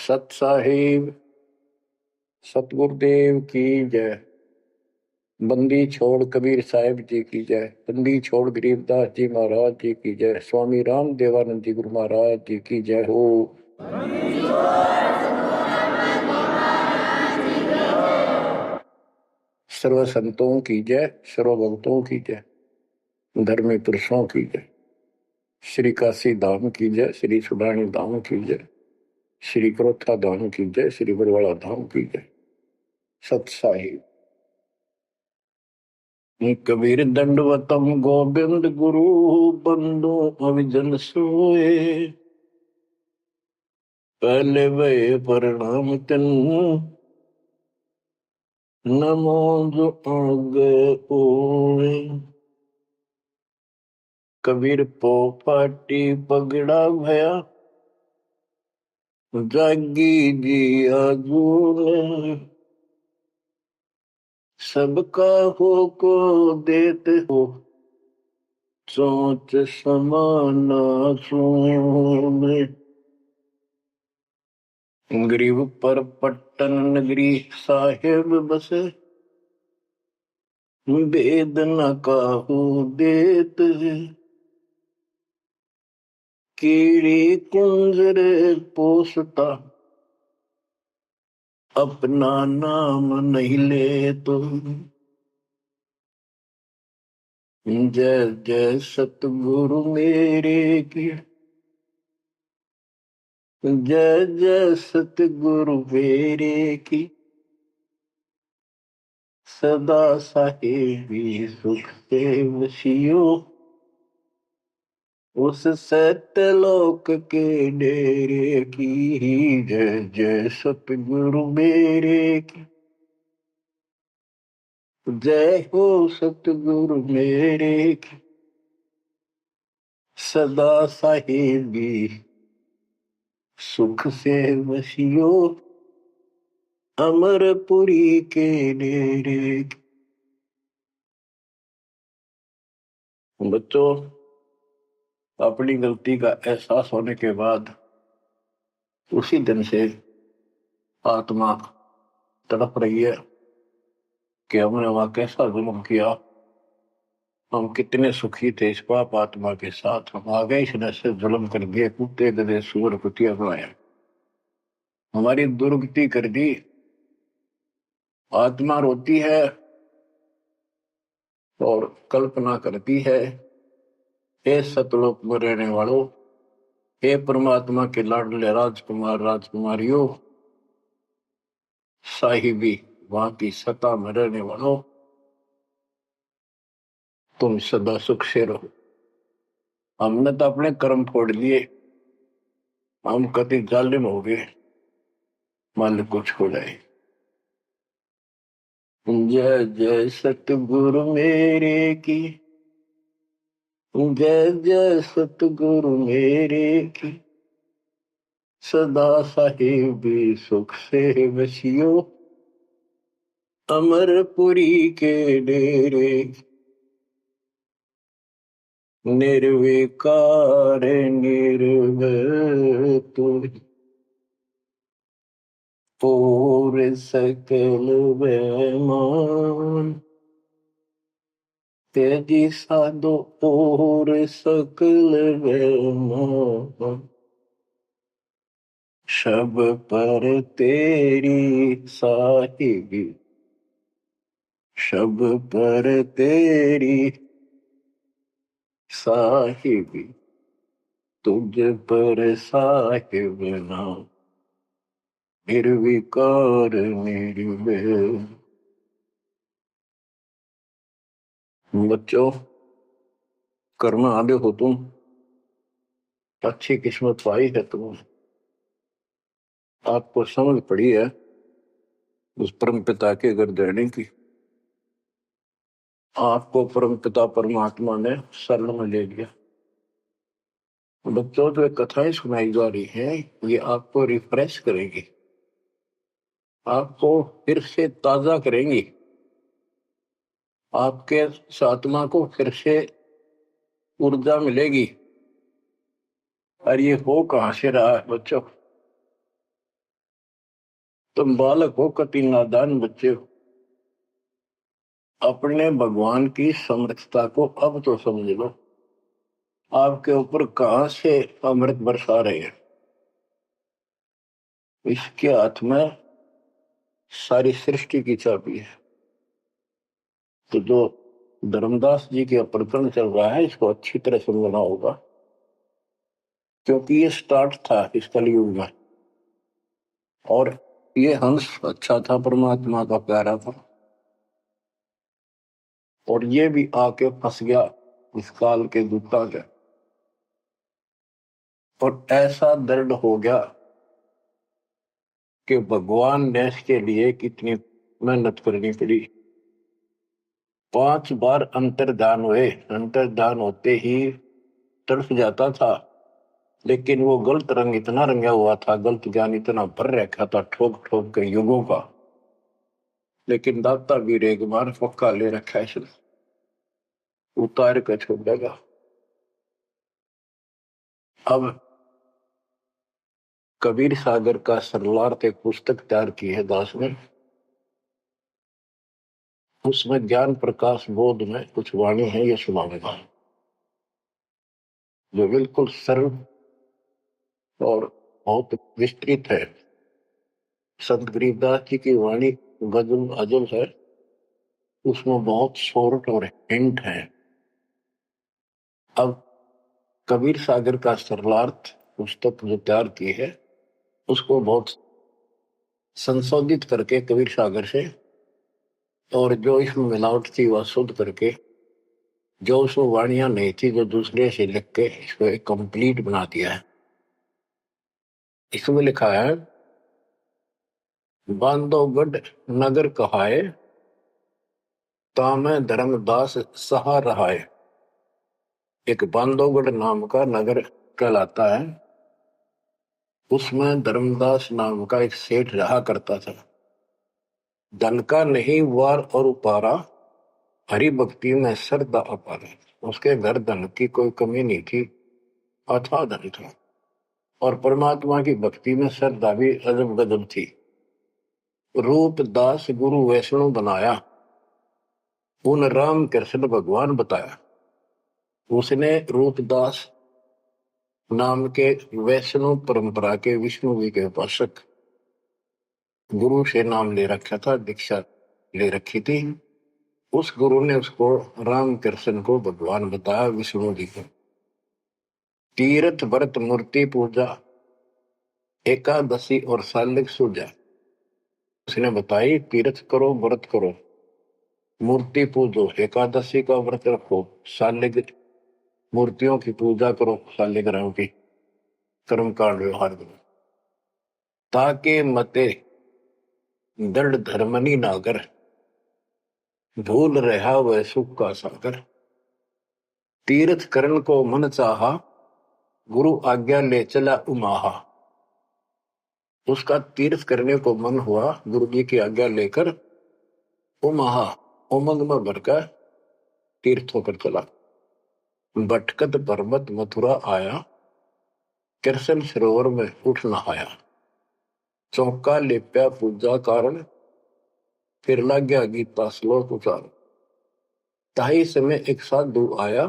सत साहिब सतगुरुदेव की जय। बंदी छोड़ कबीर साहिब जी की जय। बंदी छोड़ गरीबदास जी महाराज जी की जय। स्वामी राम देवानंद जी गुरु महाराज जी की जय हो। सर्व संतों की जय, सर्व भक्तों की जय, धर्मी पुरुषों की जय। श्री काशी धाम की जय, श्री सुडानी धाम की जय, श्री क्रोथा धाम की जय, श्री बरवाड़ा धाम की जय। सत साहिब कबीर दंडवतम गोविंद गुरु बंदो अविजन सोए। पहले वे प्रणाम तिन नमो जो आगे ओए। कबीर पो पाटी पगड़ा भया जागी जी आजूने। सबका हो को देते हो सोच समाना सोने। गरीब पर पट्टन नगरी साहेब बसे वेद न काहू देत। कीड़ी कुंजर पोसता अपना नाम नहीं ले तो। जय जय सतगुरु मेरे की जय जय सतगुरु मेरे की। सदा साहेबी सुख से वसियो उस सत्यलोक के डेरे की। जय जय सतगुरु मेरे की जय हो सतगुरु मेरे की। सदा साहेबी सुख से वसियो अमरपुरी के डेरे की। बच्चों, अपनी गलती का एहसास होने के बाद उसी दिन से आत्मा तड़प रही है कि हमने वहां कैसा जुल्म किया। हम कितने सुखी थे इस पाप आत्मा के साथ। हम आ गए इस से जुल्म कर दिए, कुत्ते गधे सूअर कुतिया बनाया, हमारी दुर्गति कर दी। आत्मा रोती है और कल्पना करती है, हे सतलोक में रहने वालों, हे परमात्मा के लाडले राजकुमार राजकुमारियों, साहिबी वहां की सत्ता में रहने वालों, तुम सदा सुख से रहो। हमने तो अपने कर्म फोड़ लिए, हम कति जालिम हो गए, मालिक को छोड़ आए। जय जय सतगुरु मेरे की जय जय सतगुरु मेरे की। सदा साहिबी सुख से वसियो अमरपुरी के डेरे। निर्विकार निर्भय तुम पूर सकल बेमान। तेजी साधो पूर सकल बेमान। शब पर तेरी साहिबी शब पर तेरी साहिबी तुझ पर साहिब नाम। निर्विकार निर्भय। बच्चों, कर्म आगे हो तुम, अच्छी किस्मत पाई है तुम, आपको समझ पड़ी है उस परम पिता के घर देने की। आपको परम पिता परमात्मा ने शरण में ले लिया। बच्चों, जो कथाएं सुनाई जा रही हैं ये आपको रिफ्रेश करेंगी, आपको फिर से ताजा करेंगी, आपके आत्मा को फिर से ऊर्जा मिलेगी। और ये हो कहां से रहा है बच्चों? तुम बालक हो, कति नादान बच्चे हो, अपने भगवान की समर्थता को अब तो समझ लो। आपके ऊपर कहां से अमृत बरसा रहे हैं? इसके हाथ में सारी सृष्टि की चाबी है। तो जो धर्मदास जी के प्रकरण चल रहा है, इसको अच्छी तरह समझना होगा, क्योंकि ये स्टार्ट था इस कलयुग में। और ये हंस अच्छा था, परमात्मा का प्यारा था, और ये भी आके फंस गया इस काल के दूता के। और ऐसा दर्द हो गया कि भगवान ने इसके लिए कितनी मेहनत करनी पड़ी। 5 बार अंतर्धान हुए, अंतर्धान होते ही तड़फ जाता था, लेकिन वो गलत रंग इतना रंगा हुआ था, गलत ज्ञान इतना भर रखा था ठोक ठोक के युगों का। लेकिन दाता भी एक बार पक्का ले रखा है, इसने उतार कर छोड़ेगा। अब कबीर सागर का सरलार्थ एक पुस्तक तैयार की है दास ने। उसमें ज्ञान प्रकाश बोध में कुछ वाणी है, ये सुनाऊंगा, जो बिल्कुल सरल और बहुत विस्तृत है। संत गरीबदास जी की वाणी गजल अजल है, उसमें बहुत शॉर्ट और हिंट है। अब कबीर सागर का सरलार्थ पुस्तक जो तैयार की है, उसको बहुत संशोधित करके कबीर सागर से, और जो इसमें मिलावट थी वह शुद्ध करके, जो उसमें वाणियां नहीं थी जो दूसरे से लिख के इसको एक कंप्लीट बना दिया है। इसमें लिखा है, बांधवगढ़ नगर कहाए, तामे धर्मदास सहा रहाए। एक बांधवगढ़ नाम का नगर कहलाता है, उसमें धर्मदास नाम का एक सेठ रहा करता था। धन का नहीं वार और उपारा, हरि भक्ति में श्रद्धा अपार। उसके घर धन की कोई कमी नहीं थी, अथाह धन था, और परमात्मा की भक्ति में श्रद्धा भी अजब गजब थी। रूप दास गुरु वैष्णव बनाया, उन राम कृष्ण भगवान बताया। उसने रूपदास नाम के वैष्णव परंपरा के विष्णु जी के उपासक गुरु से नाम ले रखा था, दीक्षा ले रखी थी। उस गुरु ने उसको राम कृष्ण को भगवान बताया, विष्णु जी को। तीर्थ व्रत मूर्ति पूजा, एकादशी और सालिक सूजा उसने बताई। तीर्थ करो, व्रत करो, मूर्ति पूजो, एकादशी का व्रत रखो, सालिक मूर्तियों की पूजा करो, सालिग्राम की कर्म कांड व्यवहार करो, ताके मते दृढ़ धर्मनी नागर, भूल रहा वह सुख का सागर। तीर्थ करण को मन चाहा, गुरु आज्ञा ले चला उमाहा। उसका तीर्थ करने को मन हुआ, गुरु जी की आज्ञा लेकर उमाहा उमंग में भरकर तीर्थ होकर चला। भटकत पर्वत मथुरा आया, कृष्ण सरोवर में उठ नहाया। चौका लेप्या पूजा कारण, फिर लग गया गीता श्लोक उचार। ताही समय एक साधु आया,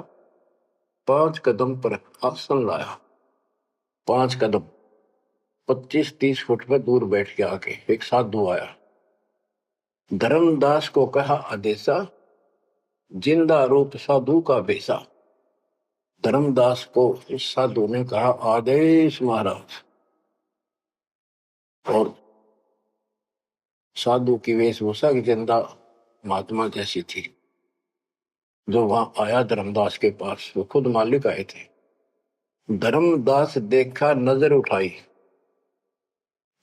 5 कदम पर आसन लाया। 5 कदम 25-30 फुट पर दूर बैठ के आके एक साधु आया। धर्मदास को कहा आदेशा, जिंदा रूप साधु का बेसा। धर्मदास को इस साधु ने कहा आदेश महाराज। और साधु की वेशभूषा की जिंदा महात्मा जैसी थी। जो वहां आया धर्मदास के पास, वो खुद मालिक आए थे। धर्मदास देखा, नजर उठाई।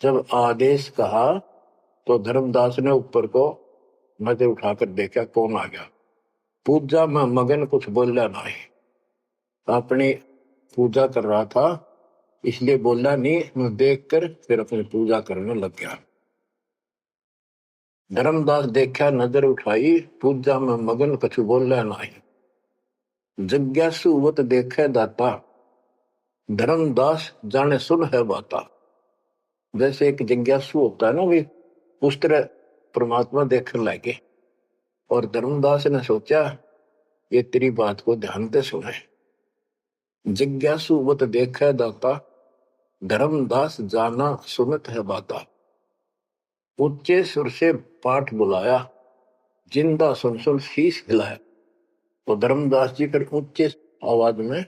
जब आदेश कहा तो धर्मदास ने ऊपर को नजर उठाकर देखा, कौन आ गया। पूजा में मगन, कुछ बोला नहीं, अपनी पूजा कर रहा था, इसलिए बोला नहीं। मैं देखकर फिर अपनी पूजा करने लग गया। धर्मदास देखा, नजर उठाई, पूजा में मगन, कुछ बोला नहीं। जिज्ञासुवत देखे दाता, धर्मदास जाने सुन है बाता। जैसे एक जिज्ञासु होता है ना, भी उस तरह परमात्मा देखने लगे। और धर्मदास ने सोचा ये तेरी बात को ध्यान से सुने। जिज्ञासु वत देखै दाता, धर्मदास जाना सुनत है बाता। ऊंचे सुर से पाठ बुलाया, जिंदा सुन सुन शीश हिलाया। तो धर्मदास जी फिर ऊंचे आवाज में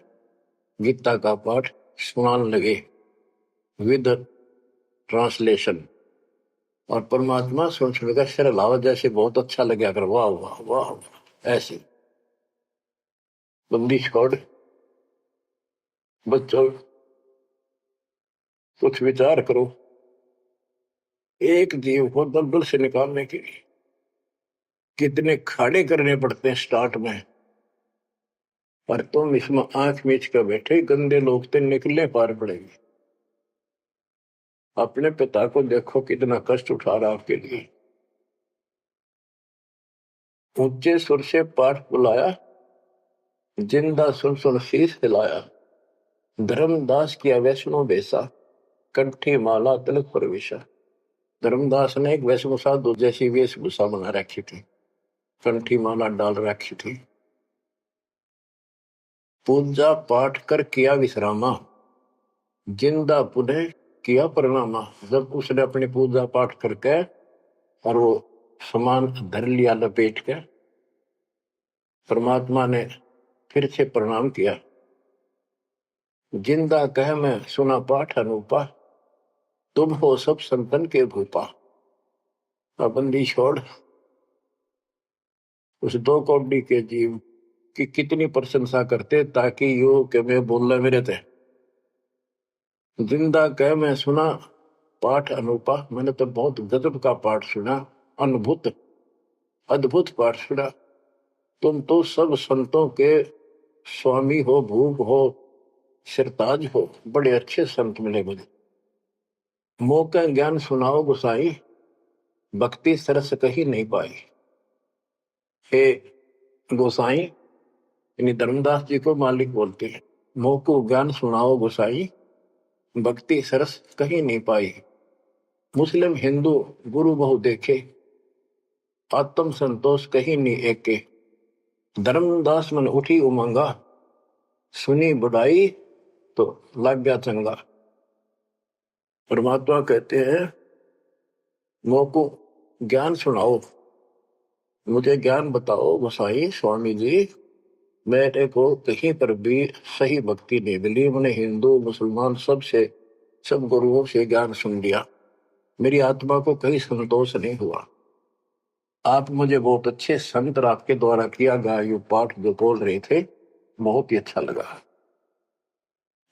गीता का पाठ सुनाने लगे विद ट्रांसलेशन। और परमात्मा सुन सुनकर सिर हिलावा, जैसे बहुत अच्छा लगे, अगर वाह वाह वाह वाह। ऐसे बंदी छोड़ बच्चों कुछ विचार करो, एक जीव को दलदल से निकालने के लिए कितने खाड़े करने पड़ते हैं स्टार्ट में। पर तुम इसमें आंख मीच कर बैठे, गंदे लोग तो निकलने पार पड़ेंगे। अपने पिता को देखो कितना कष्ट उठा रहा आपके लिए। ऊंचे सुर से पाठ बुलाया, जिंदा सुन सुन शीश हिलाया। धर्मदास किया वैष्णो बेसा, कंठी माला तिलक प्रवेशा। धर्मदास ने एक वैष्णो साधु जैसी वेशभूषा बना रखी थी, कंठी माला डाल रखी थी। पूजा पाठ कर किया विश्रामा, जिंदा पुनः किया प्रणामा। जब उसने अपनी पूजा पाठ करके और वो सामान धर लिया लपेट के, परमात्मा ने फिर से प्रणाम किया। जिंदा कह मैं सुना पाठ अनूपा, तुम हो सब संतन के भूपा। बंदी छोड़ उस दो कौड़ी के जीव की कितनी प्रशंसा करते, ताकि यो के मैं बोलना मेरे थे। जिंदा कह मैं सुना पाठ अनूपा, मैंने तो बहुत गजब का पाठ सुना, अद्भुत अद्भुत पाठ सुना। तुम तो सब संतों के स्वामी हो, भूप हो, सिरताज हो, बड़े अच्छे संत मिले मुझे। मौका ज्ञान सुनाओ गुसाई, भक्ति सरस कहीं नहीं पाई। हे गोसाई, यानी धर्मदास जी को मालिक बोलते हैं, मोको ज्ञान सुनाओ गोसाई, भक्ति सरस कहीं नहीं पाई। मुस्लिम हिंदू गुरु बहु देखे, आत्म संतोष कहीं नहीं एके। धर्मदास मन उठी उमंगा, सुनी बुढ़ाई तो लग गया चंगा। परमात्मा कहते हैं मोको ज्ञान सुनाओ, मुझे ज्ञान बताओ गोसाई स्वामी जी। मेरे को कहीं पर भी सही भक्ति नहीं मिली, मैंने हिंदू मुसलमान सब गुरुओं से ज्ञान सुन लिया, मेरी आत्मा को कहीं संतोष नहीं हुआ। आप मुझे बहुत अच्छे संत आपके द्वारा किया गया ये पाठ जो बोल रहे थे, बहुत ही अच्छा लगा।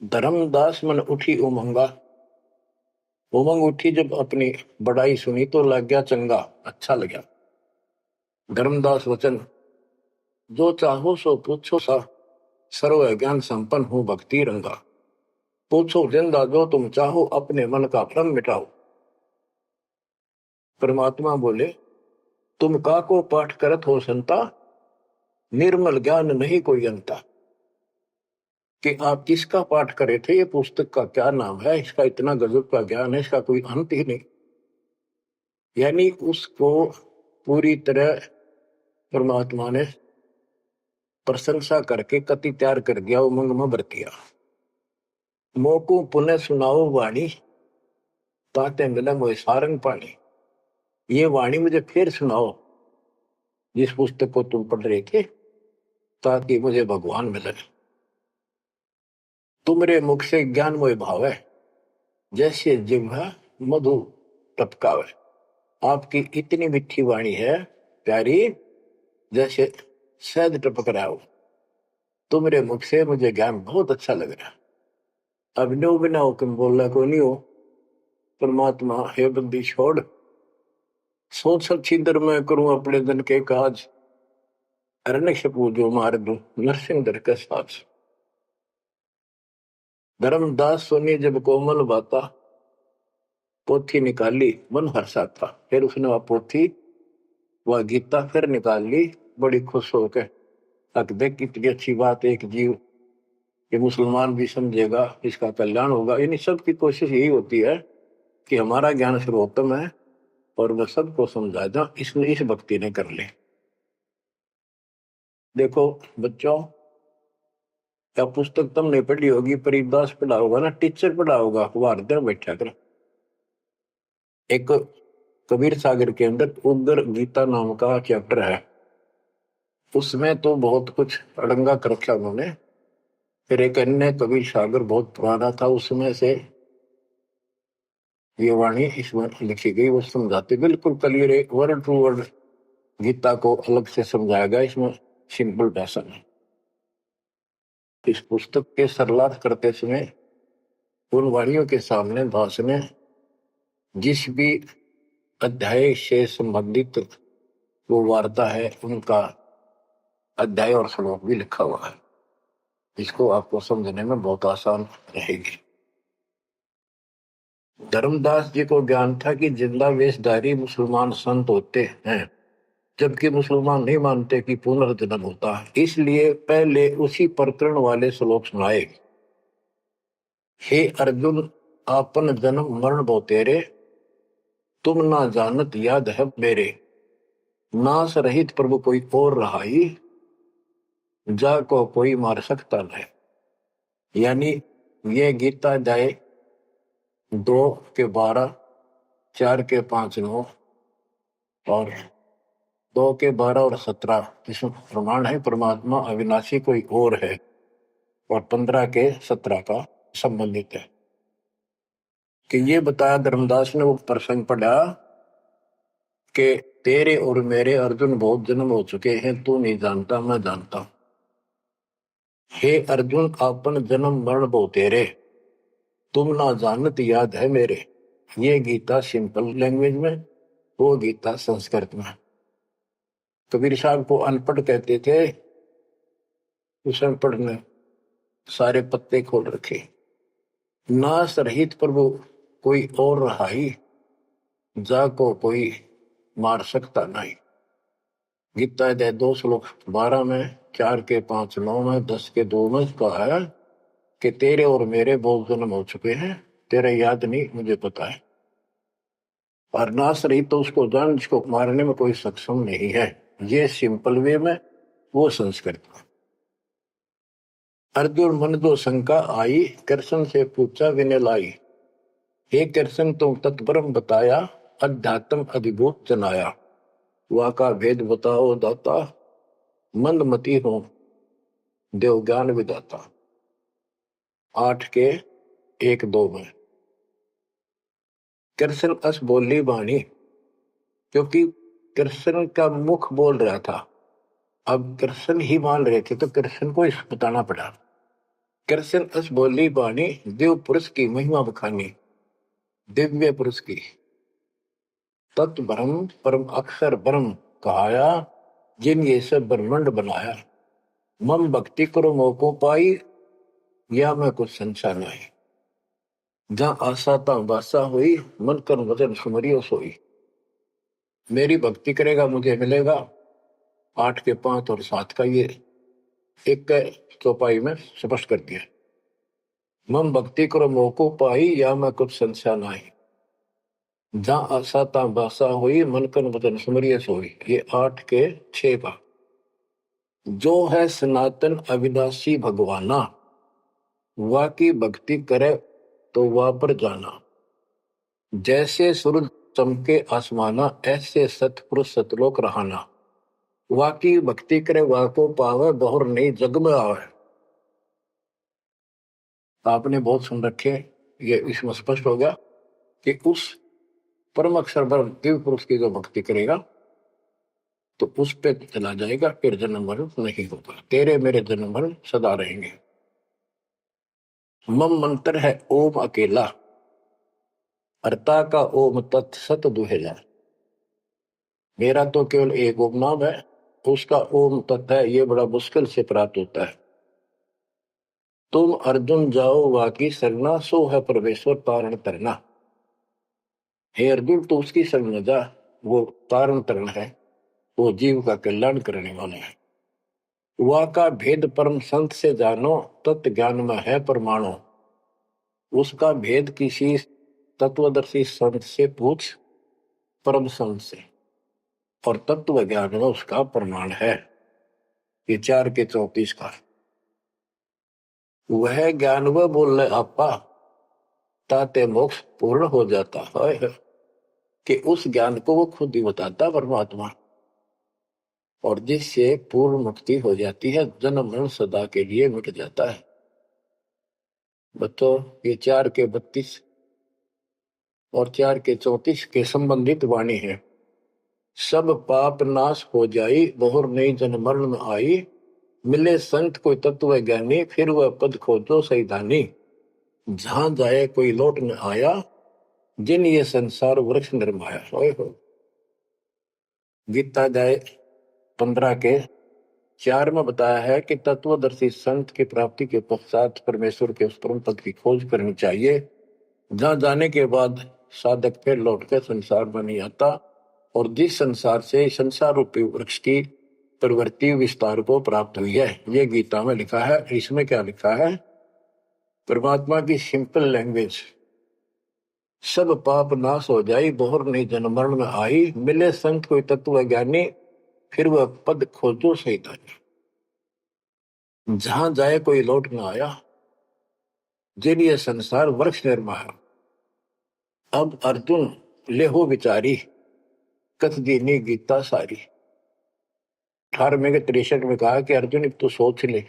धर्मदास मन उठी उमंगा, उमंग उठी जब अपनी बड़ाई सुनी तो लग गया चंगा, अच्छा लगा। धर्मदास वचन, जो चाहो सो पूछो सा, सर्व ज्ञान संपन्न हूं भक्ति रंगा। पूछो जिंदा जो तुम चाहो, अपने मन का भ्रम मिटाओ। परमात्मा बोले, तुम का को पाठ करत हो संता, निर्मल ज्ञान नहीं कोई अंता। कि आप किसका पाठ करे थे, ये पुस्तक का क्या नाम है, इसका इतना गजब का ज्ञान है, इसका कोई अंत ही नहीं। यानी उसको पूरी तरह परमात्मा ने प्रशंसा करके कति तैयार कर दिया, उमंग में भर दिया। मोको पुनः सुनाओ वाणी, ताते मिला मोए सारंग पानी। ये वाणी मुझे फिर सुनाओ, जिस पुस्तक को तुम पढ़ रहे थे, ताकि मुझे भगवान मिले। तुमरे मुख से ज्ञान मोए भावे, जैसे जिह्वा मधु टपकावे। आपकी इतनी मीठी वाणी है प्यारी, जैसे शहद टपक रहा हो। तुमरे मुख से मुझे ज्ञान बहुत अच्छा लग रहा। अभिनव बिना हुक्म बोलना को नहीं हो। परमात्मा हे बंदी छोड़, सोच छिंदर मैं करूं अपने दिन के काज, अरण्य पूजो मार दू नरसिंह दर के साथ। धर्मदास सुनी जब कोमल बाता, पोथी निकाली मन हर्षा था। फिर उसने वह पोथी वह गीता फिर निकाल ली, बड़ी खुश होकर। अक देख कितनी अच्छी बात, एक जीव ये मुसलमान भी समझेगा, इसका कल्याण होगा। यानी सबकी कोशिश यही होती है कि हमारा ज्ञान सर्वोत्तम है, और वह सबको समझा दो, इसने इस भक्ति ने कर ले। देखो बच्चों, क्या पुस्तक तुमने पढ़ी होगी, परिदास पढ़ा होगा ना, टीचर पढ़ा होगा, वो हर दिन बैठा कर। एक कबीर सागर के अंदर उग्र गीता नाम का चैप्टर है, उसमें तो बहुत कुछ अड़ंगा कर रखा उन्होंने। फिर एक अन्य कबीर सागर बहुत पुराना था, उसमें से ये वाणी इसमें लिखी गई, वो समझाते बिल्कुल क्लियर, एक वर्ड टू वर्ड गीता को अलग से समझाया गया इसमें, सिंपल भाषा में। इस पुस्तक के सरलार्थ करते समय उन वाणियों के सामने दास ने जिस भी अध्याय से संबंधित वो वार्ता है, उनका अध्याय और श्लोक भी लिखा हुआ है। इसको आपको समझने में बहुत आसान रहेगी। धर्मदास जी को ज्ञान था कि जिंदा वेशधारी मुसलमान संत होते हैं, जबकि मुसलमान नहीं मानते कि पुनर्जन्म होता है। इसलिए पहले उसी प्रकरण वाले श्लोक सुनाए। हे अर्जुन, आपन जन्म मरण बहु तेरे, तुम ना जानत याद है मेरे। नास रहित प्रभु कोई और रहाई, जा को कोई मार सकता नहीं। यानी ये गीता अध्याय 2 के 12, 4 के 5, 9 और 2 के 12 और 17 इसमें प्रमाण है परमात्मा अविनाशी कोई और है, और 15 के 17 का संबंधित है। कि ये बताया धर्मदास ने, वो प्रसंग पढ़ा कि तेरे और मेरे अर्जुन बहुत जन्म हो चुके हैं, तू नहीं जानता, मैं जानता हूं। हे अर्जुन, आपन जन्म मरण बहु तेरे, तुम ना जानत याद है मेरे। ये गीता सिंपल लैंग्वेज में, वो गीता संस्कृत में। कबीर साहब को अनपढ़ कहते थे, उस अनपढ़ ने सारे पत्ते खोल रखे। नास रहित प्रभु कोई और रहाई, जा को कोई मार सकता नहीं। गीता अध्याय 2 श्लोक 12 में, 4 के 5, 9 में, 10 के 2 में कहा है कि तेरे और मेरे बहुत जन्म हो चुके हैं, तेरे याद नहीं, मुझे पता है। और नाश रही तो उसको जान, जिसको मारने में कोई सक्षम नहीं है। ये सिंपल वे में, वो संस्कृत में। अर्जुन मन जो शंका आई, कृष्ण से पूछा विनय लाई। हे कृष्ण, तुम तत्परम बताया, अध्यात्म अधिभूत जनाया। वा का भेद बताओ दाता, मंदमती हो देव ज्ञान विदाता। 8 के 1, 2 में। कृष्ण अस बोली बाणी, क्योंकि कृष्ण का मुख बोल रहा था, अब कृष्ण ही मान रहे थे तो कृष्ण को इस बताना पड़ा। कृष्ण अस बोली बाणी, देव पुरुष की महिमा बखानी, दिव्य पुरुष की। तत् ब्रह्म परम अक्षर ब्रह्म कहाया, जिन ये सब ब्रह्मांड बनाया। मम भक्ति करो मोको पाई, या मैं कुछ संशय नहीं। जहां आशा ता बासा हुई, मन कर वजन सुमरियो सोई। मेरी भक्ति करेगा मुझे मिलेगा। 8 के 5 और 7 का ये एक चौपाई में स्पष्ट कर दिया। मम भक्ति करो मोको पाई, या मैं कुछ संशय नहीं। जहां आशा ता बासा हुई, मन कर वजन सुमरियो सोई। ये 8 के 6 का। जो है सनातन अविनाशी भगवाना, वा की भक्ति करे तो वह पर जाना। जैसे सूरज चमके आसमाना, ऐसे सतपुरुष सतलोक रहाना। वा की भक्ति करे वा को पावे, बहुर नहीं जग में आवे। आपने बहुत सुन रखे, ये इसमें स्पष्ट हो गया कि उस परम अक्षर ब्रह्म दिव्य पुरुष की जो भक्ति करेगा तो उस पे चला जाएगा, फिर जन्म मरण नहीं होगा। तेरे मेरे जन्म मरण सदा रहेंगे। मम मंत्र है ओम अकेला, अर्ता का ओम तत्सत दुहेला। मेरा तो केवल एक ओम नाम है, उसका ओम तत्व है, ये बड़ा मुश्किल से प्राप्त होता है। तुम अर्जुन जाओ वाकी सरना, सो है परमेश्वर तारण तरना। हे अर्जुन, तो उसकी शरण में जा, वो तारण तरण है, वो जीव का कल्याण करने वाला है। वा का भेद परम संत से जानो, तत्व ज्ञान में है परमाणु। उसका भेद किसी तत्वदर्शी संत से पूछ, परम संत से, और तत्व ज्ञान में उसका प्रमाण है। ये 4 के 34 का वह ज्ञान वह बोल रहे आपा ताते मोक्ष पूर्ण हो जाता है, कि उस ज्ञान को वो खुद ही बताता परमात्मा, और जिससे पूर्ण मुक्ति हो जाती है, जन्म मरण सदा के लिए मिट जाता है। बच्चों, ये 4 के 32 और 4 के 34 के संबंधित वाणी है। सब पाप नाश हो जाई, बहुर नई जन्म मरण में आई, मिले संत कोई तत्व ज्ञानी, फिर वह पद खोजो सही धानी, जहां जाए कोई लौट न आया, जिन ये संसार वृक्ष निर्माया। हो गीता जाए 15 के 4 में बताया है कि तत्वदर्शी संत की प्राप्ति के पश्चात परमेश्वर के उस परम पद की खोज करनी चाहिए, जहां जाने के बाद साधक फिर लौटकर संसार में नहीं आता, और जिस संसार से संसार रूपी वृक्ष की प्रवृत्ति विस्तार को प्राप्त हुई है। ये गीता में लिखा है। इसमें क्या लिखा है? परमात्मा की सिंपल लैंग्वेज, सब पाप नाश हो जाई, बहुर नहीं जन्म मरण में आई, मिले संत कोई तत्व ज्ञानी, फिर वह पद खोजो सही दानी, जहां जाए कोई लौट न आया, जिन ये संसार वृक्ष निर्माया। अब अर्जुन लेहो विचारी, कथ दीनी गीता सारी। 18वें के 63 में कहा कि अर्जुन अब तो सोच ले,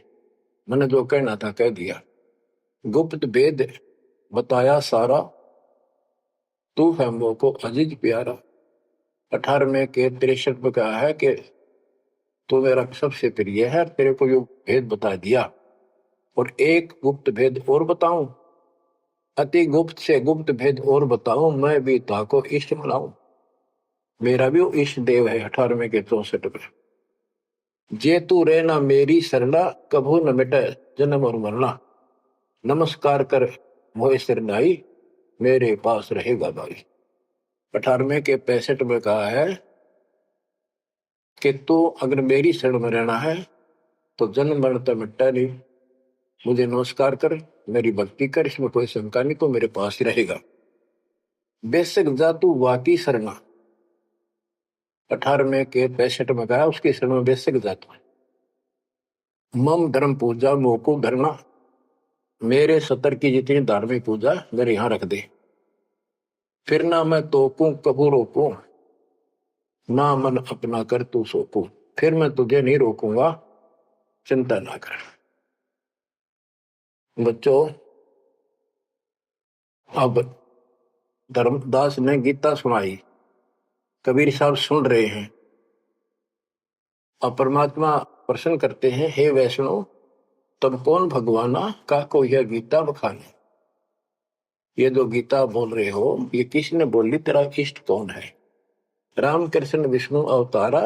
मैंने जो कहना था कह दिया, गुप्त भेद बताया सारा, तू है मोह को अजीज प्यारा। 18वें के 63 में कहा है कि तू मेरा सबसे प्रिय है, तेरे को यो भेद बता दिया, और एक गुप्त भेद और बताऊं, अति गुप्त से गुप्त भेद और बताऊं, मैं भी ताको इष्ट बनाऊं। मेरा भी वो इष्ट देव है। 18वें के 64 में, जे तू रहना मेरी शरणा, कभू न मिटे जन्म और मरना, नमस्कार कर मोह सिरनाई, मेरे पास रहेगा भाई। 18वें के 65 में कहा है कि तू अगर मेरी शरण में रहना है तो जन्म मरण तो मिटता नहीं, मुझे नमस्कार कर, मेरी भक्ति कर, इसमें कोई शंका नहीं, तो मेरे पास ही रहेगा। बेशक जा तू वाकी शरणा। 18वें के 65 में कहा उसकी शरण में बेशक जा तू। मम धर्म पूजा मोको धरना, मेरे सतर की जितनी धार्मिक पूजा मेरे यहां रख दे, फिर ना मैं तोकू कबू रोकू, ना मन अपना कर तू सोकू, फिर मैं तुझे नहीं रोकूंगा, चिंता ना कर। बच्चों, अब धर्मदास ने गीता सुनाई, कबीर साहब सुन रहे हैं, अब परमात्मा प्रश्न करते हैं, हे वैष्णव तब कौन भगवाना का को यह गीता बखाने। ये जो गीता बोल रहे हो ये किसने बोली, तेरा इष्ट कौन है? राम कृष्ण विष्णु अवतारा,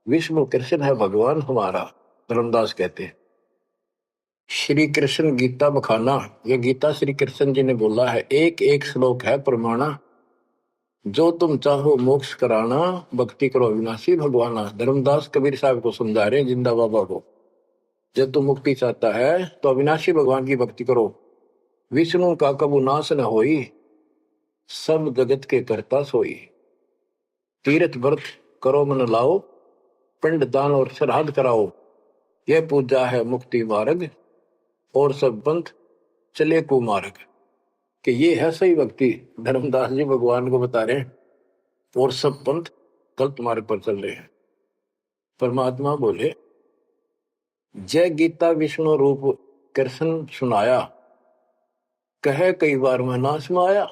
विष्णु कृष्ण है भगवान हमारा। धर्मदास कहते हैं श्री कृष्ण गीता बखाना, ये गीता श्री कृष्ण जी ने बोला है। एक एक श्लोक है प्रमाणा, जो तुम चाहो मोक्ष कराना, भक्ति करो अविनाशी भगवाना। धर्मदास कबीर साहब को समझा रहे हैं, जिंदा बाबा को, जब तुम मुक्ति चाहता है तो अविनाशी भगवान की भक्ति करो। विष्णु का कबू नाश न होई, सब जगत के करता सोई। तीर्थ व्रत करो मन लाओ, पिंड दान और श्राद्ध कराओ, यह पूजा है मुक्ति मार्ग, और सब पंथ चले कुमार्ग। कि ये है सही भक्ति। धर्मदास जी भगवान को बता रहे हैं, और सब पंथ गलत मार्ग पर चल रहे हैं। परमात्मा बोले, जय गीता विष्णु रूप कृष्ण सुनाया, कहे कई बार मैं नाश में आया।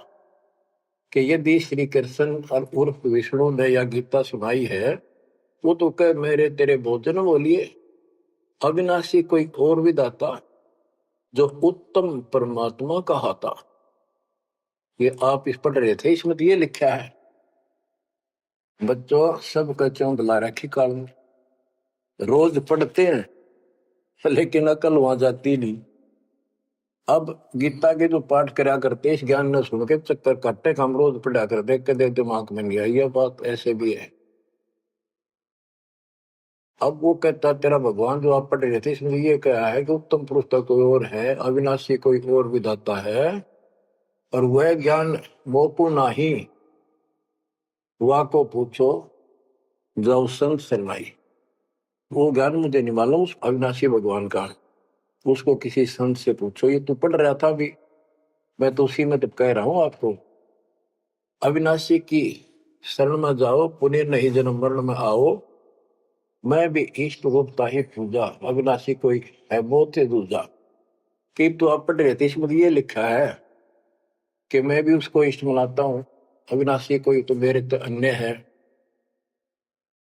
कि यदि श्री कृष्ण और उर्फ विष्णु ने यह गीता सुनाई है, वो तो कह मेरे तेरे भोजन बोलिए, अविनाशी कोई और विधाता, जो उत्तम परमात्मा कहा था। ये आप इस पढ़ रहे थे, इसमें तो ये लिखा है। बच्चों, सब कच्चों बुला रखी काल में, रोज पढ़ते हैं लेकिन अकल वहां जाती नहीं। अब गीता के जो पाठ करा करते, इस ज्ञान ने सुन के चक्कर काटते, हम रोज पढ़ा कर देख के देख दिमाग में नहीं आई। ये बात ऐसे भी है। अब वो कहता तेरा भगवान जो आप पढ़ रहे थे, इसमें ये कहा है कि उत्तम पुरुष का कोई और है, अविनाशी कोई और विधाता है, और वह ज्ञान मोकू नाही, वा को पूछो जाओ संत शरणाई। वो ज्ञान मुझे नहीं मालूम उस अविनाशी भगवान का, उसको किसी संत से पूछो। ये तू पढ़ रहा था अभी, मैं तो उसी में तो कह रहा हूं आपको। अविनाशी की शरण में जाओ, पुण्य नहीं जन्म मरण में आओ। मैं भी इष्ट रूपता ही पूजा, अविनाशी कोई है बहुत से दूजा। कि तो आप पढ़ रहे थे, इसमें ये लिखा है कि मैं भी उसको इष्ट मनाता हूं, अविनाशी कोई तो मेरे तो अन्य है।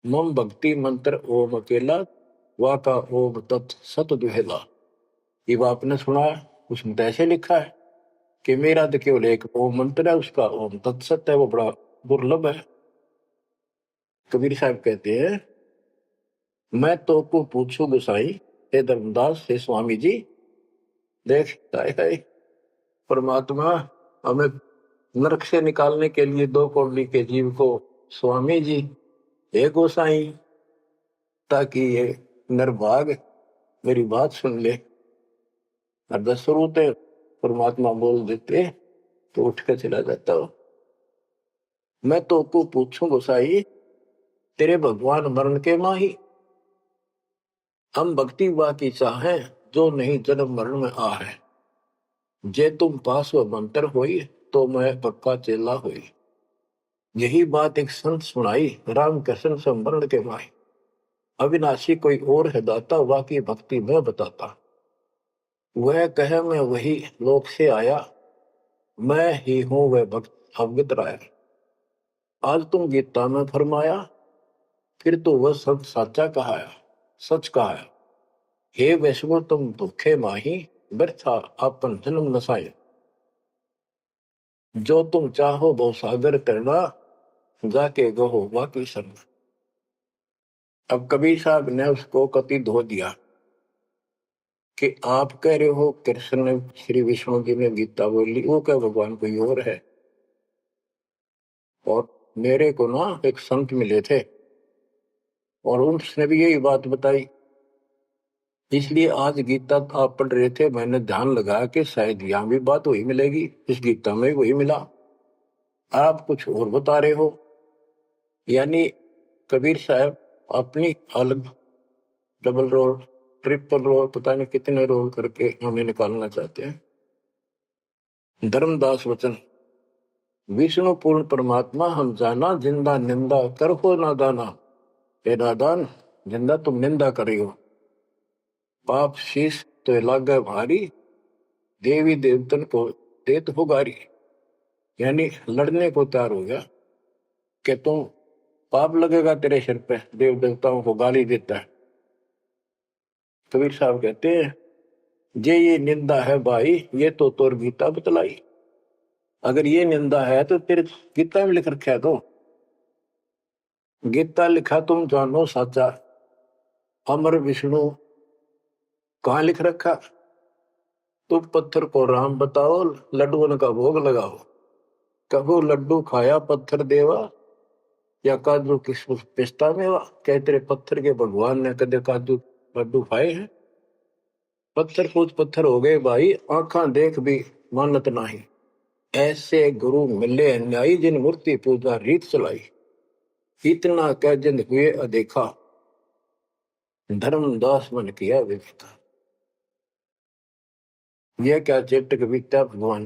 मम भक्ति मंत्र ओम अकेला, वा का ओम तत् सत दुहेला। ये वो आपने सुना है, उसमें तो ऐसे लिखा है कि मेरा तो केवल एक ओम मंत्र है, उसका ओम तत्सत है, वो बड़ा दुर्लभ है। कबीर साहब कहते हैं, मैं तो को पूछू गोसाई, हे धर्मदास हे स्वामी जी। देख है परमात्मा हमें नरक से निकालने के लिए दो कौड़ी के जीव को स्वामी जी हे गोसाई, ताकि ये नरभाग मेरी बात सुन ले। और दस होते परमात्मा बोल देते तो उठ कर चला जाता हो। मैं तो को पूछूं गोसाई, तेरे भगवान मरण के माही, हम भक्ति बाकी चाहें जो नहीं जन्म मरण में आ है। जे तुम पास व मंत्र होई, तो मैं पक्का चेला हुई। यही बात एक संत सुनाई, राम कृष्ण संवरण के माही। अविनाशी कोई और है दाता, वाकी भक्ति में बताता। वह कहे मैं वही लोक से आया, मैं ही हूं वह भक्त अवगत राया। आज तुम गीता में फरमाया, फिर तो वह सब साचा कहाया, सच कहाया। हे वैष्णव तुम भूखे माही, व्यर्था आपन जन्म नसाए। जो तुम चाहो वो सागर करना, जाके गहो वाकी शरण। अब कबीर साहब ने उसको कति धो दिया कि आप कह रहे हो कृष्ण ने श्री विष्णु जी ने गीता बोली, वो क्या भगवान कोई और है। और मेरे को ना एक संत मिले थे और उसने भी यही बात बताई। इसलिए आज गीता आप पढ़ रहे थे, मैंने ध्यान लगाया कि शायद यहां भी बात वही मिलेगी, इस गीता में वही मिला, आप कुछ और बता रहे हो। यानी कबीर साहब अपनी अलग डबल रोल ट्रिपल रोल पता नहीं कितने रोल करके हमें निकालना चाहते हैं। धर्मदास वचन, विष्णु पूर्ण परमात्मा हम जाना, जिंदा निंदा कर हो नादाना। हे नादान, जिंदा तुम निंदा कर रही हो, पाप शीश तो लागे भारी, देवी देवतन को देत हो गारी। यानी लड़ने को तैयार हो गया कि तुम पाप लगेगा तेरे सिर पे, देव देवताओं को गाली देता है। कबीर साहब कहते हैं, जे ये निंदा है भाई, ये तो तोर गीता बतलाई। अगर ये निंदा है तो तेरे गीता में लिख रखा है। तो गीता लिखा तुम जानो साचा, अमर विष्णु कहाँ लिख रखा। तुम पत्थर को राम बताओ, लड्डुओं का भोग लगाओ। कहो लड्डू खाया पत्थर देवा, या काजू किशमिश पिस्ता मेवा। क्या तेरे पत्थर के भगवान ने कदे काजू लड्डू खाए हैं। पत्थर पूछ पत्थर हो गए भाई, आंखा देख भी मानत नहीं। ऐसे गुरु मिले अन्यायी, जिन मूर्ति पूजा रीत चलाई। इतना कह जिंद हुए अदेखा, धर्मदास मन किया विवेका। यह क्या चेटक बीता भगवान,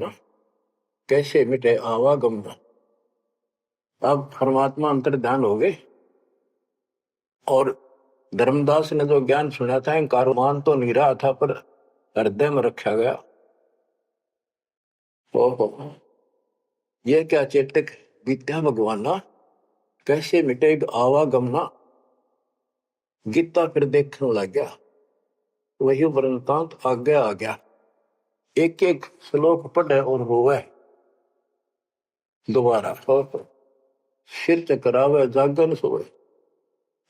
कैसे मिटे आवागम। अब परमात्मा अंतर ध्यान हो गए और धर्मदास ने जो ज्ञान सुना था, मान तो नहीं रहा था पर हृदय में रखा गया। ओहो, यह क्या चेतक विद्या भगवाना, कैसे मिटेगा आवागमना। गीता फिर देखने लग गया, वही वृंतांत आगे आ गया। एक एक श्लोक पढ़े और रोवे दोबारा। सिर चकरावे जागन सोए,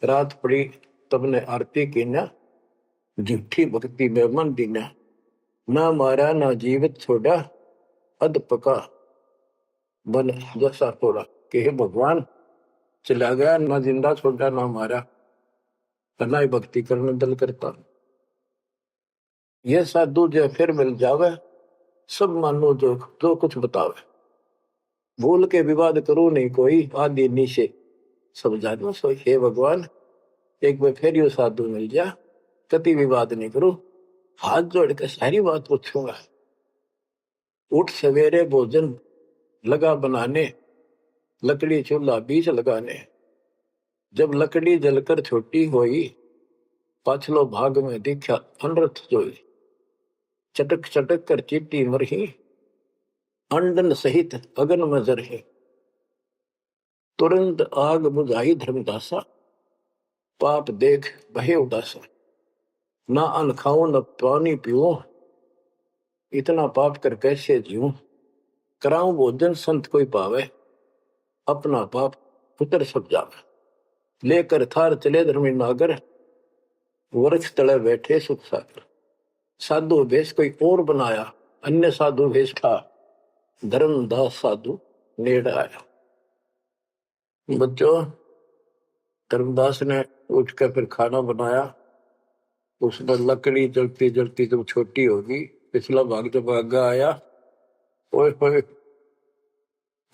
रात पड़ी तब ने आरती की न, झूठी भक्ति में मन दीना। ना मारा ना जीवित छोड़ा, अध पका बन जैसा थोड़ा। कि हे भगवान, चला गया ना जिंदा छोड़ा ना मारा, ना ही भक्ति करने दल करता। यह साधु जो फिर मिल जावे, सब मानो जो जो कुछ बतावे। भूल के विवाद करो नहीं कोई, आदि नीचे सब जानो सोई। हे भगवान, एक बार फिर यो साधु मिल जा, कति विवाद नहीं करो, हाथ जोड़ के सारी बात पूछूंगा। उठ सवेरे भोजन लगा बनाने, लकड़ी चूल्हा बीच लगाने। जब लकड़ी जलकर छोटी होई, पाछलो भाग में दिखा अनरथ जोई। चटक चटक कर चीटी मरही, अंडन सहित अगन में जरही। तुरंत आग बुझाई धर्मदासा, पाप देख भय उदासा। ना अन्न खाऊं न पानी पीऊं, इतना पाप कर कैसे जीऊं। कराऊं भोजन संत कोई पावे, अपना पाप उतर सब जावे। लेकर थार चले धर्मी नागर, वृक्ष तले बैठे सुख सागर। साधु भेष कोई और बनाया, अन्य साधु भेष था। धर्मदास साधु नेड़ आया। बच्चों, धर्मदास ने उठकर फिर खाना बनाया। उसने लकड़ी जलती जलती जब छोटी होगी, पिछला भाग जब आगा आया, ओए होए,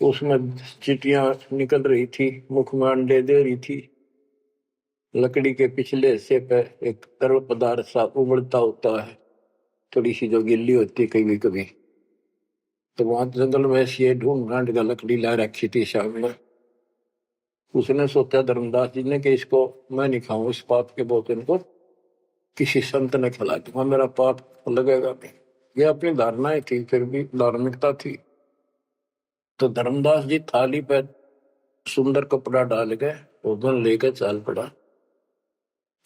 उसमें चीटियां निकल रही थी, मुख में अंडे दे रही थी। लकड़ी के पिछले हिस्से पे एक तरल पदार्थ सा उबलता होता है, थोड़ी सी जो गिल्ली होती कभी कभी। तो वहां जंगल में से ढूंढ ढांड का लकड़ी ला रखी थी सामने। उसने सोचा धर्मदास जी ने कि इसको मैं नहीं खाऊं, इस पाप के भोजन को किसी संत ने खिला दूंगा, मेरा पाप लगेगा नहीं। ये अपनी धारणाएं थी, फिर भी धार्मिकता थी। तो धर्मदास जी थाली पे सुंदर कपड़ा डाल के भोजन लेकर चल पड़ा।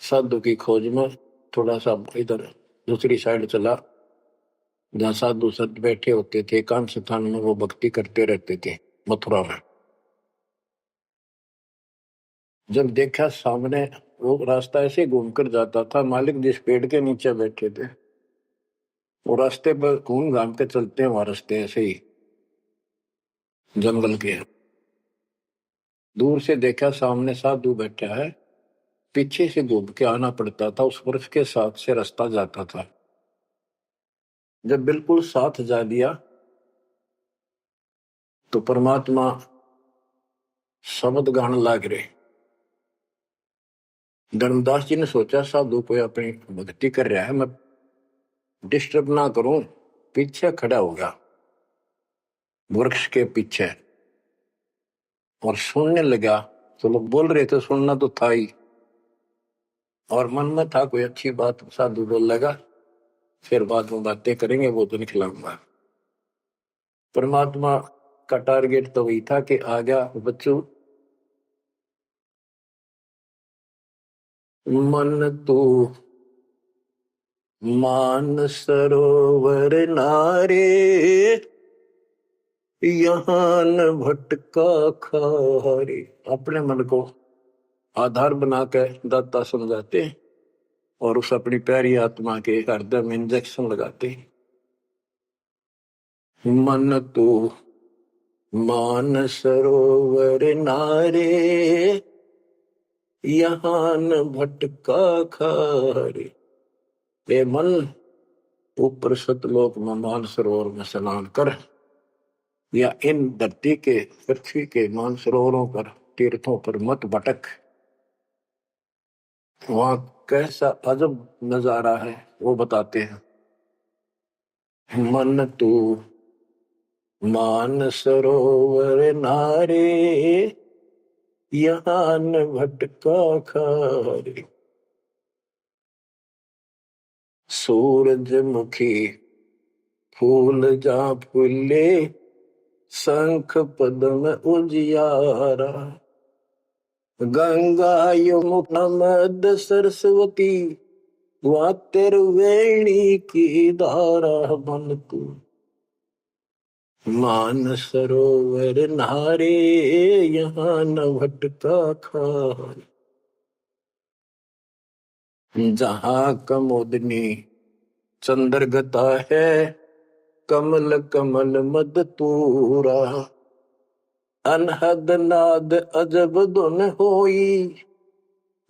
साधु की खोज में थोड़ा सा इधर दूसरी साइड चला, जहाँ साधु संत बैठे होते थे, एकांत स्थान में वो भक्ति करते रहते थे मथुरा में। जब देखा सामने, वो रास्ता ऐसे घूमकर जाता था, मालिक जिस पेड़ के नीचे बैठे थे वो रास्ते पर घूम घाम के चलते हैं, वहां रास्ते ऐसे ही जंगल के। दूर से देखा सामने साधु बैठा है, पीछे से घूम के आना पड़ता था, उस वृक्ष के साथ से रास्ता जाता था। जब बिल्कुल साथ जा लिया तो परमात्मा शब्द गान लाग रहे। धर्मदास जी ने सोचा साधु कोई अपनी भक्ति कर रहा है, मैं डिस्टर्ब ना करूं, पीछे खड़ा होगा वृक्ष के पीछे और सुनने लगा। तो लोग बोल रहे थे, सुनना तो था ही, और मन में था कोई अच्छी बात साधु बोल लगा, फिर बाद में बातें करेंगे, वो तो निकलाऊंगा। परमात्मा का टारगेट तो वही था कि आ गया बच्चों, मन तू मान सरोवर नारे, यहाँ न भटका खारे। अपने मन को आधार बना के दाता समझाते और उस अपनी प्यारी आत्मा के हृदय में इंजेक्शन लगाते। मन तू मान सरोवर नारे, यहाँ न भटका खारे। ए मन, ऊपर सतलोक में मान सरोवर में स्नान कर, या इन धरती के पृथ्वी के मान सरोवरों पर, तीर्थों पर मत भटक। वहां कैसा अजब नजारा है वो बताते हैं। मन तू मान सरोवर नारे, यहाँ न भटका खारे। सूरजमुखी फूल जा फूले, शंख पद्म उजियारा। गंगा यमुना मद सरस्वती, वहाँ तिरवेणी की धारा। मन तू मान सरोवर नारे, यहाँ न भटका खारे। जहाँ कमोदनी चंद्रगता है, कमल कमल मद तूरा। अनहद नाद अजब धुन होई,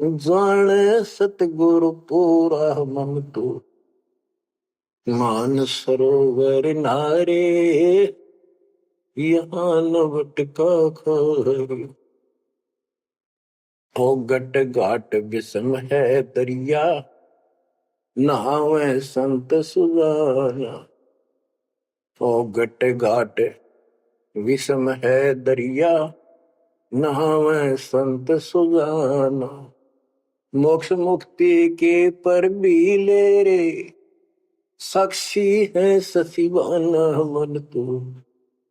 जाने सतगुरु पूरा। मन तू मान सरोवर नारे, यहाँ न भटका खारी। हो गट घाट विषम है दरिया, नहावे संत सुजाना। हो गट घाट विषम है दरिया, नहावे संत सुजाना। मोक्ष मुक्ति के पर भी ले रे, साक्षी है ससीवाना मन तू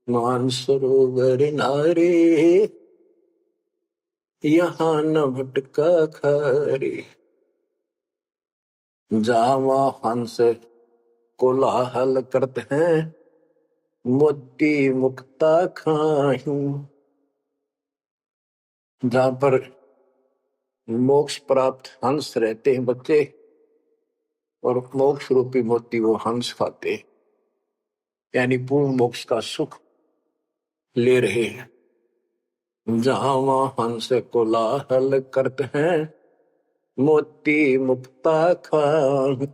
मानसरोवर नारे। यहाँ न भटका खारे। जावा हंस कोलाहल करते हैं, मोती मुक्ता खाही। जहां पर मोक्ष प्राप्त हंस रहते हैं बच्चे, और मोक्ष रूपी मोती वो हंस खाते, यानी पूर्ण मोक्ष का सुख ले रहे हैं। जहां वहां हंस कोलाहल करते हैं, मोती मुक्ता खाही।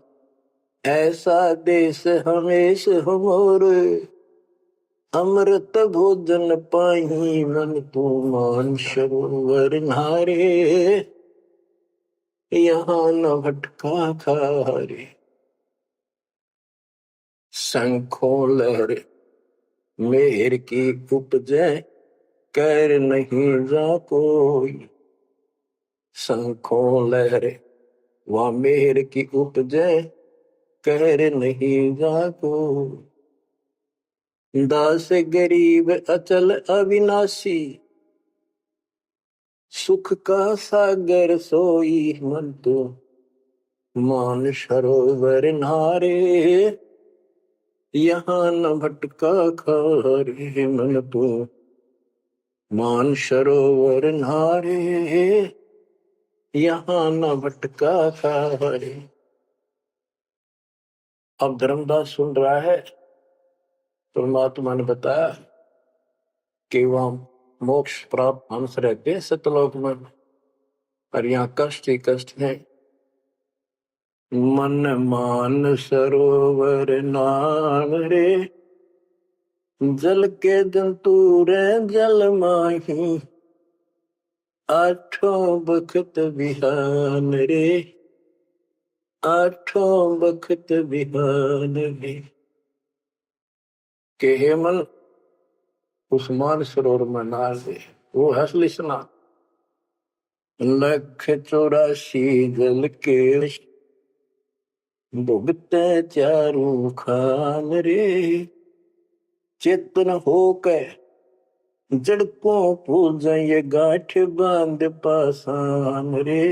ऐसा देश हमेश हमोर, अमृत भोजन पाही मन तू मान सरोवर नारे। यहाँ न भटका खारे। शंखों लहर मेहर की उपजे, कर नहीं जा कोई। शंखों लहर वह मेहर की उपजे, कर नहीं जा कोई। दास गरीब अचल अविनाशी, सुख का सागर सोई मन तो मान सरोवर नारे। यहाँ न भटका खारे मन तो मान सरोवर नारे। यहाँ न भटका खारे। अब धर्मदास सुन रहा है, परमात्मा ने बताया कि वहां मोक्ष प्राप्त हंस रहते हैं सतलोक में, और यहाँ कष्ट ही कष्ट है। मन मान सरोवर नाम रे, जल के जंतु रे जल माही। आठों बखत बिहान रे, आठों बखत बिहान रे। के हे मन उस मान सरोवर में नार दे, वो हंसली स्नान। लख 84 जल के भुगते चारू खान रे। चेतन होकर जड़ को पूजा, ये गांठ बांध पासान रे।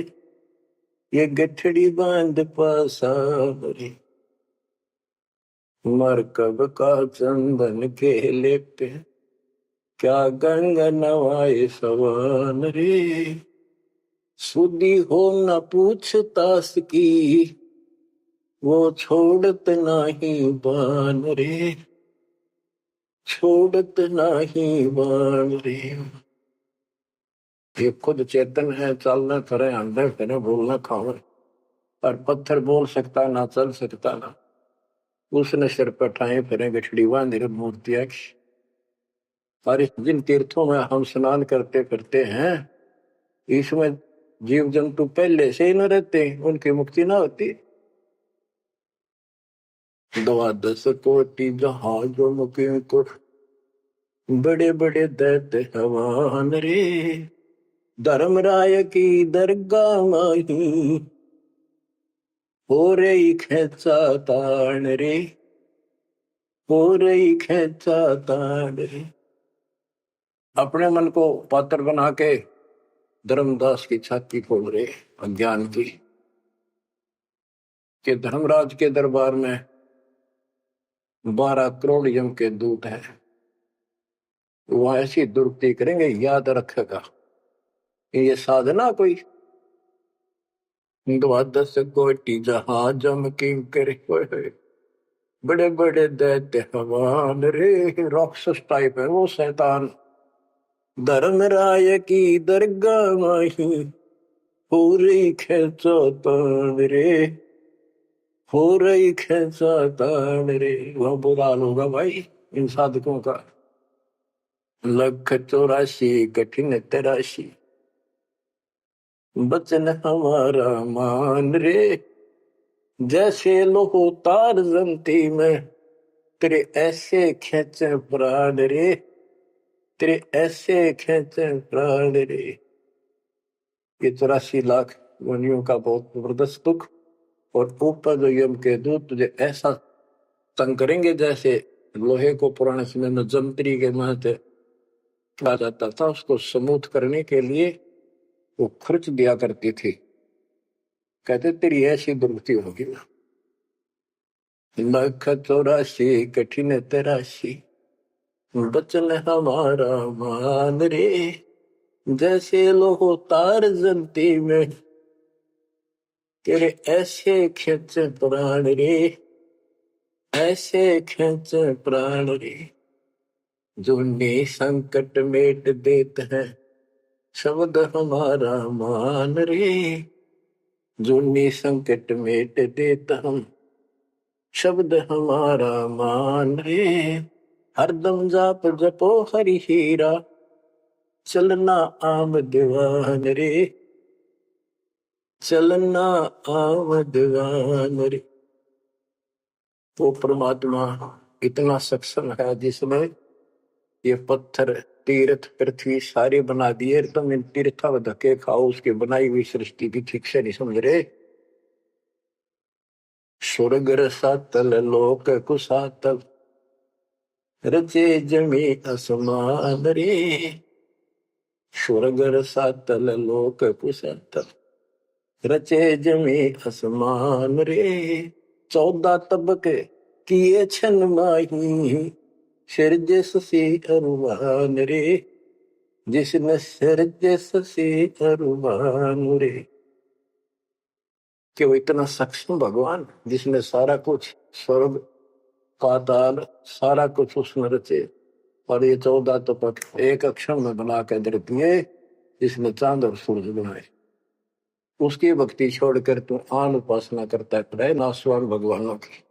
ये गठड़ी बांध पासान रे। मरकब का चंदन के लेपे, क्या गंगा नवाए सवान रे। सुधी हो न पूछतास की, वो छोड़त नाही बान रे। छोड़त नाही बान रे। ये खुद चेतन है, चलना करे अंदर फिरे बोलना खावे, पर पत्थर बोल सकता ना चल सकता ना। उसने सिर पर ठाए फिरे गठड़ी बांधी मूर्तियां। और जिन तीर्थों में हम स्नान करते करते हैं, इसमें जीव जंतु पहले से ही न रहते, उनकी मुक्ति ना होती। 12 कोटि जहाजों मुके को, बड़े बड़े दैत्य हवान रे। धर्मराय की दरगाह माही, हो रही खेचा तान रे। हो रही खेचा तान रे। अपने मन को पात्र बना के धर्मदास की छाती खोल रहे अज्ञान की, कि धर्मराज के दरबार में 12 करोड़ यम के दूत हैं, वो ऐसी दुर्गति करेंगे, याद रखेगा ये साधना कोई। 12 कोटि जहाज की करे, बड़े बड़े दैत्य हवान रे। राक्षस टाइप है वो शैतान। धर्मराय की दरगाह माही, पूरी खेचो तान रे। हो रही खेचा तान रे। वह बुरा हाल होगा भाई इन साधकों का। लख 84 कठिन तराशी, बचन हमारा मान रे, जैसे लोहो तार जमती में, तेरे ऐसे खेचे प्राण रे, तेरे ऐसे खेचे प्राण रे। ये 84 लाख योनियों का बहुत जबरदस्त दुख, और ऊपर जो यम के दूत तुझे ऐसा तंग करेंगे जैसे लोहे को पुराने समय में जंतरी के महते कहा जाता था, उसको स्मूथ करने के लिए वो खर्च दिया करती थी। कहते तेरी ऐसी दुर्गति होगी ना। लख 84 कठिन तराशी, बचन हमारा मान रे, जैसे लोहो तार जलती में, तेरे ऐसे खेचे प्राण रे, ऐसे खेचे प्राण रे। जो संकट मेट देत है, शब्द हमारा मान रे, जो संकट मेट देत हम, शब्द हमारा मान रे। हरदम जाप जपो हरि हीरा, चलना आम दीवान रे, चलना आम दीवान रे। वो परमात्मा इतना सक्षम है जिसने ये पत्थर तीर्थ पृथ्वी सारे बना दिए, तुम इन तीर्था में धक्के खाओ, उसकी बनाई हुई सृष्टि की ठीक से नहीं समझ रहे। स्वर्ग रसातल लोक कुसातल, रचे जमी असमान रे, स्वर्ग रसातल लोक कुसातल, रचे जमी असमान रे। 14 तबके किए छन माही, सिरजे ससी अरुवान रे, जिसने सिरजे ससी अरुवान रे। कि वो इतना सक्षम भगवान जिसने सारा कुछ स्वर्ग पाताल सारा कुछ उसने रचे, और ये 14 तपक एक अक्षर में बना के दे दिए, जिसने चांद और सूरज बनाए। उसकी भक्ति छोड़कर तू आन उपासना करता है नासवान भगवानों की।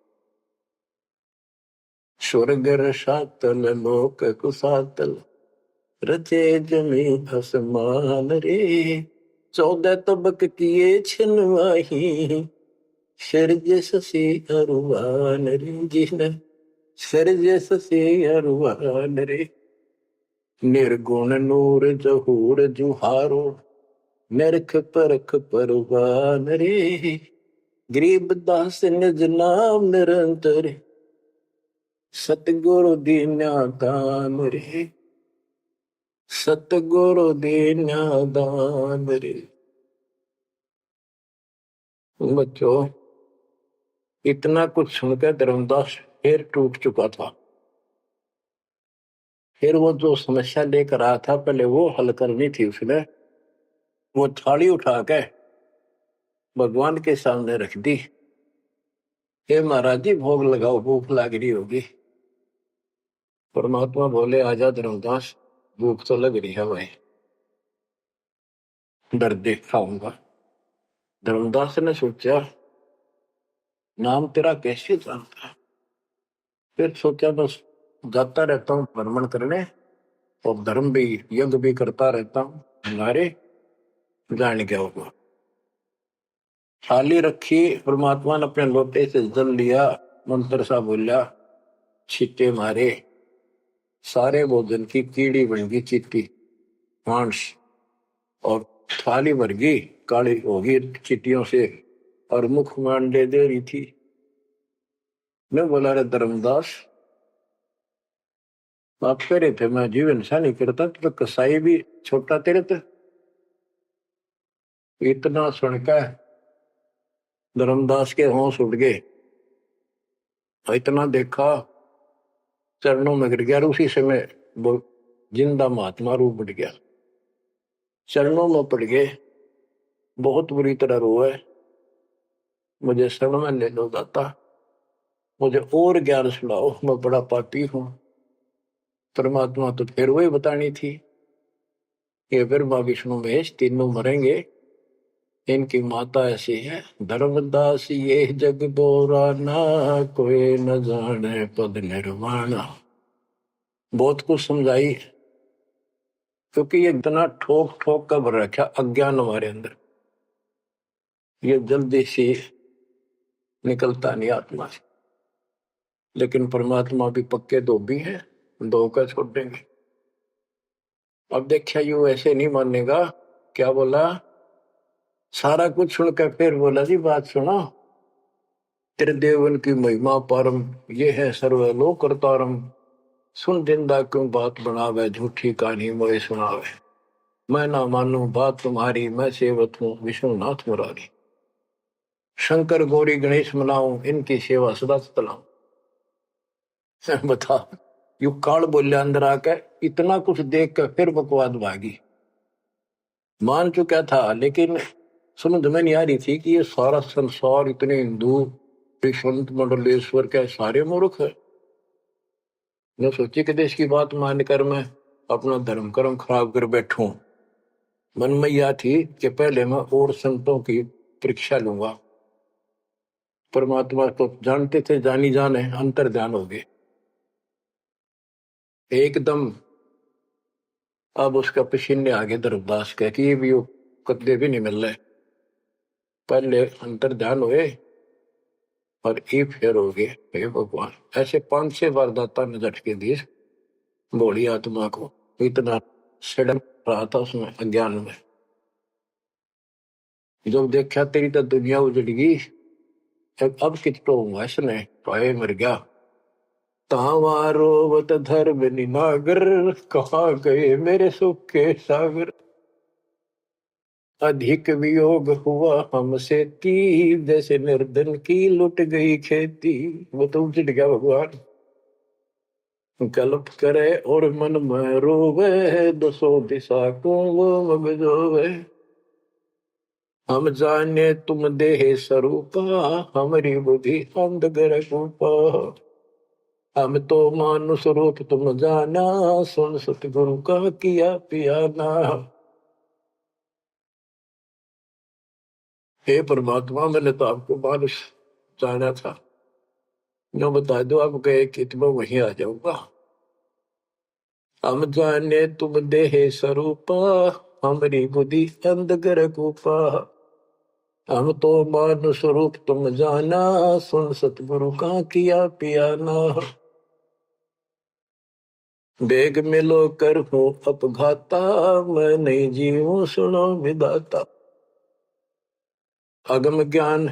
स्वर्ग रसातल लोक कुसातल, रचे जमी आसमान रे, 14 तबक किए छिनवाही, सिरजे ससी अरुवान रे, जिसने सिरजे ससी अरुवान रे। निर्गुण नूर जहूर जुहारो, निरख परख परवान रे, गरीब दास निज नाम निरंतर, सतगुरु दीन्या दान रे, सतगुरु दीन्या दान रे। बच्चों, इतना कुछ सुनकर धर्मदास फिर टूट चुका था। फिर वो जो समस्या लेकर आया था पहले वो हल करनी थी उसने। वो थाली उठा के भगवान के सामने रख दी, हे महाराज जी भोग लगाओ, भूख लग रही होगी। परमात्मा बोले आजा धर्मदास, भूख तो लग रही है भाई, डर देख खाऊंगा। धर्मदास ने सोचा नाम तेरा कैसे जानता है। फिर सोचा बस जाता रहता हूँ भ्रमण करने, और धर्म भी यज्ञ भी करता रहता हूँ, हमारे जान क्या होगा। थाली रखी, परमात्मा ने अपने लोटे से जल लिया, मंत्र सा बोला, छींटे मारे, सारे भोजन की कीड़ी बन गई चीटी मांस, और थाली भर गई काली होगी चीटियों से, और मुख मान दे रही थी। मैं बोला रे धर्मदास, आप कह रहे थे मैं जीवन सा नहीं करता, तो कसाई भी छोटा तेरे थे। इतना सुनकर धर्मदास के होश उड़ गए, इतना देखा चरणों में गिर गया। उसी समय वो जिंदा महात्मा रूप बढ़ गया, चरणों में पड़ गए, बहुत बुरी तरह रोए, मुझे शरण में ले लो दाता, मुझे और ज्ञान सुनाओ, मैं बड़ा पापी हूं। परमात्मा तो फिर वही बतानी थी, ये ब्रह्मा विष्णु महेश तीनों मरेंगे, इनकी माता ऐसी है। धर्मदास ये जग बोरा ना, कोई न जाने पद निर्वाणा। बहुत कुछ समझाई, क्योंकि ये इतना ठोक ठोक कर भर रखा अज्ञान हमारे अंदर, ये जल्दी से निकलता नहीं आत्मा से। लेकिन परमात्मा भी पक्के धोबी है, धोकर छोड़ देंगे। अब देखिए यू ऐसे नहीं मानेगा। क्या बोला? सारा कुछ सुनकर फिर बोला जी बात सुनो, तेरे देवन की महिमा परम, ये है सर्वलोक करतारम। सुन जिंदा क्यों बात बनावे, झूठी कहानी मोए सुनावे। मैं ना मानू बात तुम्हारी, मैं सेवक हूँ विष्णुनाथ मुरारी। शंकर गौरी गणेश मनाऊं, इनकी सेवा सदा चलाऊं। बता, यू काल बोलिया अंदर आके, इतना कुछ देख कर फिर बकवाद भागी। मान चुका था लेकिन समझ में नहीं आ रही थी कि ये सारा संसार इतने हिंदू संत मंडलेश्वर के सारे मूर्ख है। मैं सोची कि देश की बात मानकर मैं अपना धर्म कर्म खराब कर बैठूं। मन में यह थी कि पहले मैं और संतों की परीक्षा लूंगा। परमात्मा तो जानते थे, जानी जाने अंतर ध्यान हो गए एकदम। अब उसका पसीने आगे धर्मदास कह कि ये भी कदे भी नहीं मिल रहे। पहले अंतर ध्यान हुए और ये फेर हो गए। हे भगवान, ऐसे 5-6 बार दाता ने झटके दिए भोली आत्मा को। इतना सड़न रहा था उसमें अज्ञान में। जब देखा तेरी तो दुनिया उजड़ गई, अब कितो हुआ इसने पाए मर गया। तावारोवत धर्म निनागर, कहाँ गए मेरे सुख के सागर। अधिक वियोग हुआ हमसे ती, जैसे निर्धन की लुट गई खेती। वो तो उजड़ गया भगवान। कल्प करे और मन में रोवे, दसों दिशा को वो मगजोवे। हम जाने तुम देह स्वरूपा, हमारी बुद्धि अंधगर रूपा। हम तो मानुष रूप तुम जाना, सुन सतगुरु का किया पियाना। हे परमात्मा, मैंने तो आपको मानुष जाना था, जो बता दो आप गए कि मैं वहीं आ जाऊंगा। हम जाने तुम देह स्वरूपा, हमारी बुद्धि अंधगर रूपा। हम तो मानुष रूप तुम जाना, सुन सतगुरु का किया पियाना। बेग मिलो कर हूँ अपघाता, मैं नहीं जीऊं सुनो विदाता। अगम ज्ञान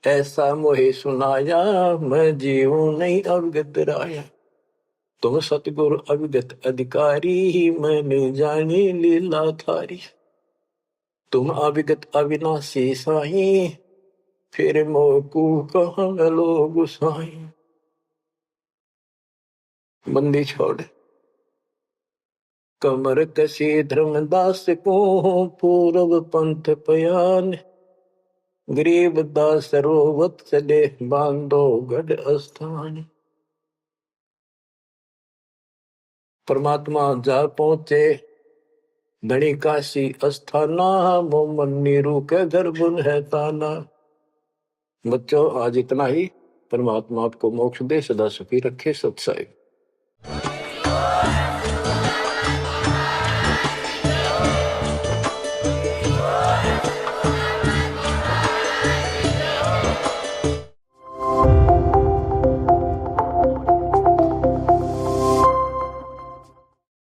ऐसा मोहे सुनाया, मैं जीऊं नहीं अवगत राया। तुम सतगुरु अविगत अधिकारी, मैं नहीं जानी लीला थारी। तुम अविगत अविनाशी साई, फिर मोकू कहाँ मिलो गुसाई। बंदी छोड़ कमर कसी धर्मदास को, पूर्व पंथ पयान। गरीब दास रोवत चले, बांधो गढ़ स्थान। परमात्मा जा पहुंचे धनी काशी अस्थाना, मोमन नीरू के गर्भ है ताना। बच्चों आज इतना ही। परमात्मा आपको मोक्ष दे, सदा सुखी रखे। सत्साई।